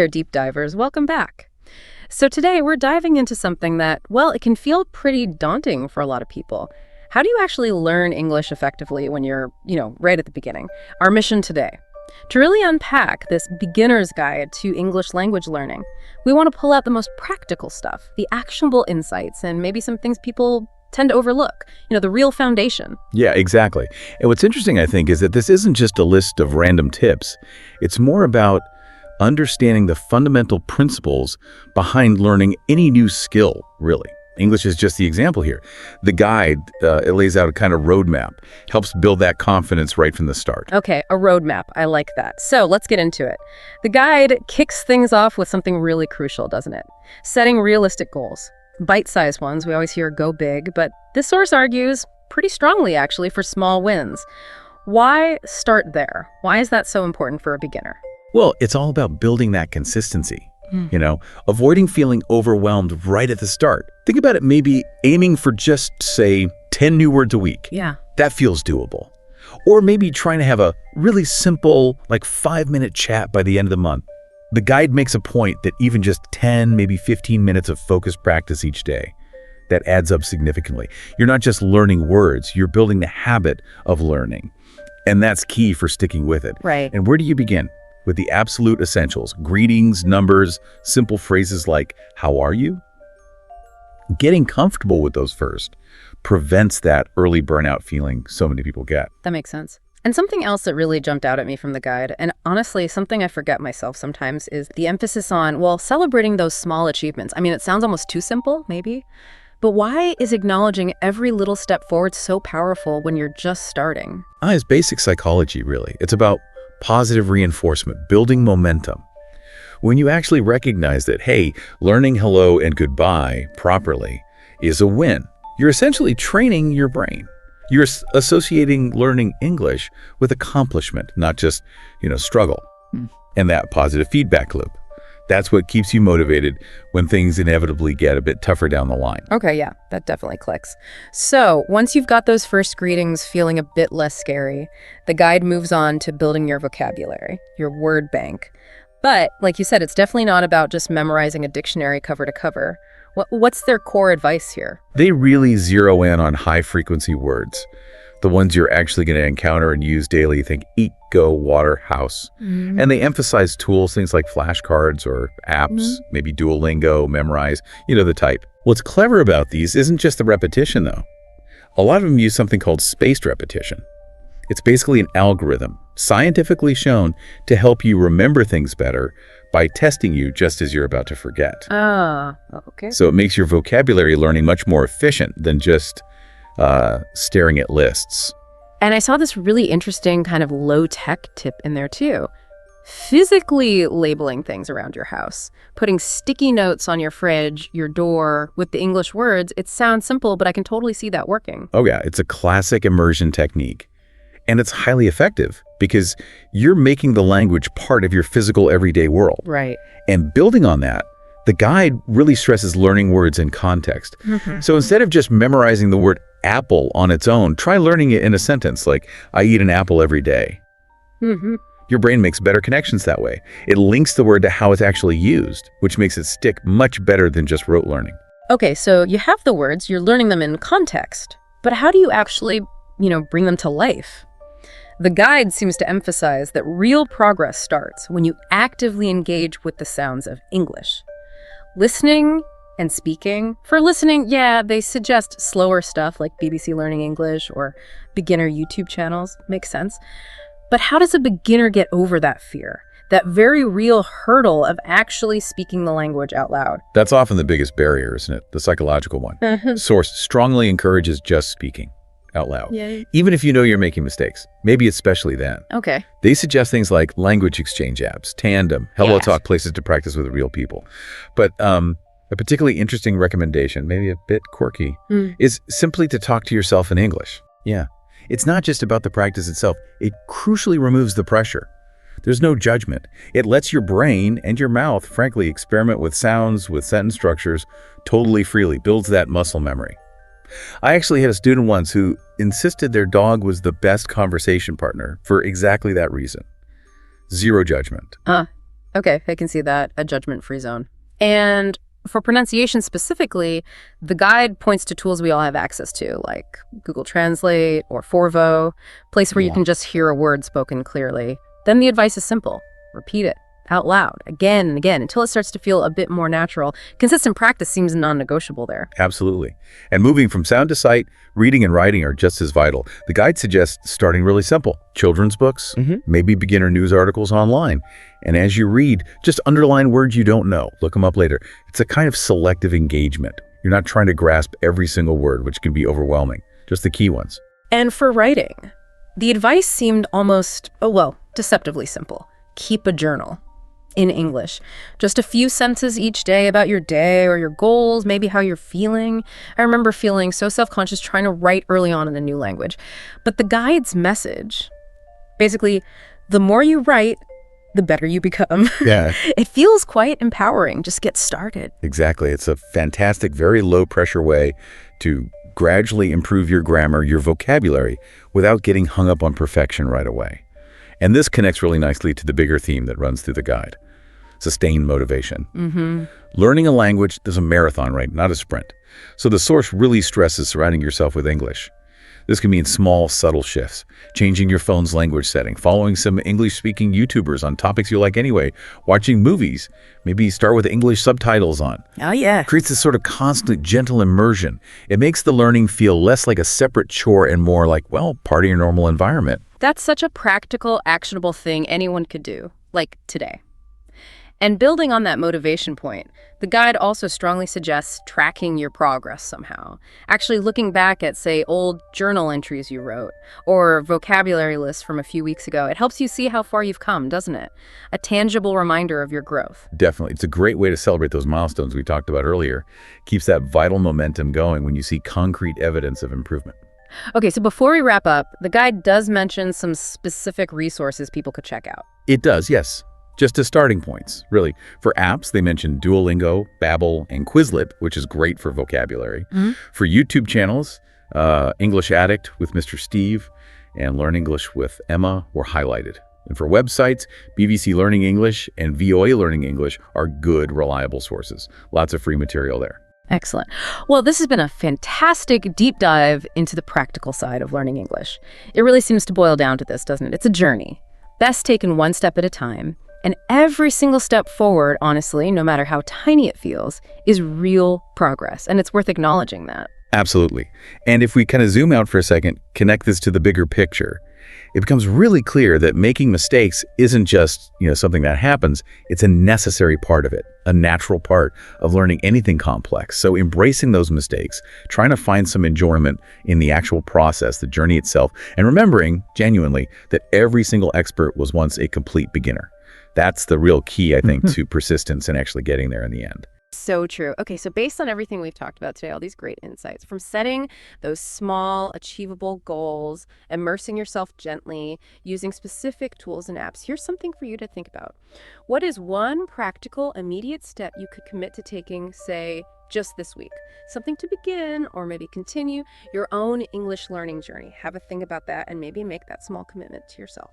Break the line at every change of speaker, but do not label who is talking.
there, deep divers. Welcome back. So today we're diving into something that, well, it can feel pretty daunting for a lot of people. How do you actually learn English effectively when you're, right at the beginning? Our mission today, to really unpack this beginner's guide to English language learning. We want to pull out the most practical stuff, the actionable insights, and maybe some things people tend to overlook, the real foundation.
Yeah, exactly. And what's interesting, I think, is that this isn't just a list of random tips. It's more about understanding the fundamental principles behind learning any new skill, really. English is just the example here. The guide, it lays out a kind of roadmap, helps build that confidence right from the start.
Okay, a roadmap. I like that. So let's get into it. The guide kicks things off with something really crucial, doesn't it? Setting realistic goals. Bite-sized ones. We always hear go big, but this source argues pretty strongly, actually, for small wins. Why start there? Why is that so important for a beginner?
Well, it's all about building that consistency. Avoiding feeling overwhelmed right at the start. Think about it, maybe aiming for just, say, 10 new words a week.
Yeah.
That feels doable. Or maybe trying to have a really simple, 5-minute chat by the end of the month. The guide makes a point that even just 10, maybe 15 minutes of focused practice each day, that adds up significantly. You're not just learning words, you're building the habit of learning. And that's key for sticking with it.
Right.
And where do you begin? With the absolute essentials, greetings, numbers, simple phrases like, how are you? Getting comfortable with those first prevents that early burnout feeling so many people get.
That makes sense. And something else that really jumped out at me from the guide, and honestly, something I forget myself sometimes, is the emphasis on, celebrating those small achievements. I mean, it sounds almost too simple, maybe. But why is acknowledging every little step forward so powerful when you're just starting?
It's basic psychology, really. It's about positive reinforcement, building momentum. When you actually recognize that, hey, learning hello and goodbye properly is a win, you're essentially training your brain. You're associating learning English with accomplishment, not just, struggle. And that positive feedback loop. That's what keeps you motivated when things inevitably get a bit tougher down the line.
Okay, yeah, that definitely clicks. So once you've got those first greetings feeling a bit less scary, the guide moves on to building your vocabulary, your word bank. But like you said, it's definitely not about just memorizing a dictionary cover to cover. What's their core advice here?
They really zero in on high-frequency words, the ones you're actually going to encounter and use daily. Think eat, go, water, house. And they emphasize tools, things like flashcards or apps, maybe Duolingo, Memrise, the type. What's clever about these isn't just the repetition, though. A lot of them use something called spaced repetition. It's basically an algorithm, scientifically shown to help you remember things better by testing you just as you're about to forget.
Okay.
So it makes your vocabulary learning much more efficient than just staring at lists.
And I saw this really interesting kind of low-tech tip in there too. Physically labeling things around your house. Putting sticky notes on your fridge, your door, with the English words. It sounds simple, but I can totally see that working.
Oh yeah, it's a classic immersion technique. And it's highly effective because you're making the language part of your physical everyday world.
Right.
And building on that, the guide really stresses learning words in context. So instead of just memorizing the word apple on its own, try learning it in a sentence like, I eat an apple every day. Your brain makes better connections that way. It links the word to how it's actually used, which makes it stick much better than just rote learning.
Okay, so you have the words, you're learning them in context, but how do you actually, bring them to life? The guide seems to emphasize that real progress starts when you actively engage with the sounds of English. Listening and speaking. For listening, they suggest slower stuff like BBC Learning English or beginner YouTube channels. Makes sense. But how does a beginner get over that fear? That very real hurdle of actually speaking the language out loud?
That's often the biggest barrier, isn't it? The psychological one. Source strongly encourages just speaking out loud.
Yeah.
Even if you know you're making mistakes, maybe especially then.
Okay.
They suggest things like language exchange apps, Tandem, HelloTalk, places to practice with real people. But a particularly interesting recommendation, maybe a bit quirky, is simply to talk to yourself in English. Yeah. It's not just about the practice itself. It crucially removes the pressure. There's no judgment. It lets your brain and your mouth, frankly, experiment with sounds, with sentence structures, totally freely, builds that muscle memory. I actually had a student once who insisted their dog was the best conversation partner for exactly that reason. Zero judgment.
Okay, I can see that, a judgment-free zone. And for pronunciation specifically, the guide points to tools we all have access to, like Google Translate or Forvo, a place where you can just hear a word spoken clearly. Then the advice is simple. Repeat it out loud, again and again, until it starts to feel a bit more natural. Consistent practice seems non-negotiable there.
Absolutely. And moving from sound to sight, reading and writing are just as vital. The guide suggests starting really simple. Children's books, maybe beginner news articles online. And as you read, just underline words you don't know. Look them up later. It's a kind of selective engagement. You're not trying to grasp every single word, which can be overwhelming. Just the key ones.
And for writing, the advice seemed almost, deceptively simple. Keep a journal. In English. Just a few sentences each day about your day or your goals, maybe how you're feeling. I remember feeling so self-conscious trying to write early on in a new language. But the guide's message, basically, the more you write, the better you become.
Yeah.
It feels quite empowering. Just get started.
Exactly. It's a fantastic, very low-pressure way to gradually improve your grammar, your vocabulary, without getting hung up on perfection right away. And this connects really nicely to the bigger theme that runs through the guide. Sustained motivation. Learning a language is a marathon, right? Not a sprint. So the source really stresses surrounding yourself with English. This can mean small, subtle shifts, changing your phone's language setting, following some English-speaking YouTubers on topics you like anyway, watching movies, maybe start with English subtitles on.
Oh, yeah.
Creates this sort of constant, gentle immersion. It makes the learning feel less like a separate chore and more like, part of your normal environment.
That's such a practical, actionable thing anyone could do, like today. And building on that motivation point, the guide also strongly suggests tracking your progress somehow. Actually looking back at, say, old journal entries you wrote, or vocabulary lists from a few weeks ago. It helps you see how far you've come, doesn't it? A tangible reminder of your growth.
Definitely. It's a great way to celebrate those milestones we talked about earlier. Keeps that vital momentum going when you see concrete evidence of improvement.
Okay, so before we wrap up, the guide does mention some specific resources people could check out.
It does, yes. Just as starting points, really. For apps, they mention Duolingo, Babbel, and Quizlet, which is great for vocabulary. For YouTube channels, English Addict with Mr. Steve and Learn English with Emma were highlighted. And for websites, BBC Learning English and VOA Learning English are good, reliable sources. Lots of free material there.
Excellent. Well, this has been a fantastic deep dive into the practical side of learning English. It really seems to boil down to this, doesn't it? It's a journey, best taken one step at a time. And every single step forward, honestly, no matter how tiny it feels, is real progress. And it's worth acknowledging that.
Absolutely. And if we kind of zoom out for a second, connect this to the bigger picture, it becomes really clear that making mistakes isn't just, something that happens. It's a necessary part of it, a natural part of learning anything complex. So embracing those mistakes, trying to find some enjoyment in the actual process, the journey itself, and remembering genuinely that every single expert was once a complete beginner. That's the real key, I think, to persistence and actually getting there in the end.
So true. Okay, so based on everything we've talked about today, all these great insights, from setting those small, achievable goals, immersing yourself gently, using specific tools and apps, here's something for you to think about. What is one practical, immediate step you could commit to taking, say, just this week? Something to begin or maybe continue your own English learning journey. Have a think about that and maybe make that small commitment to yourself.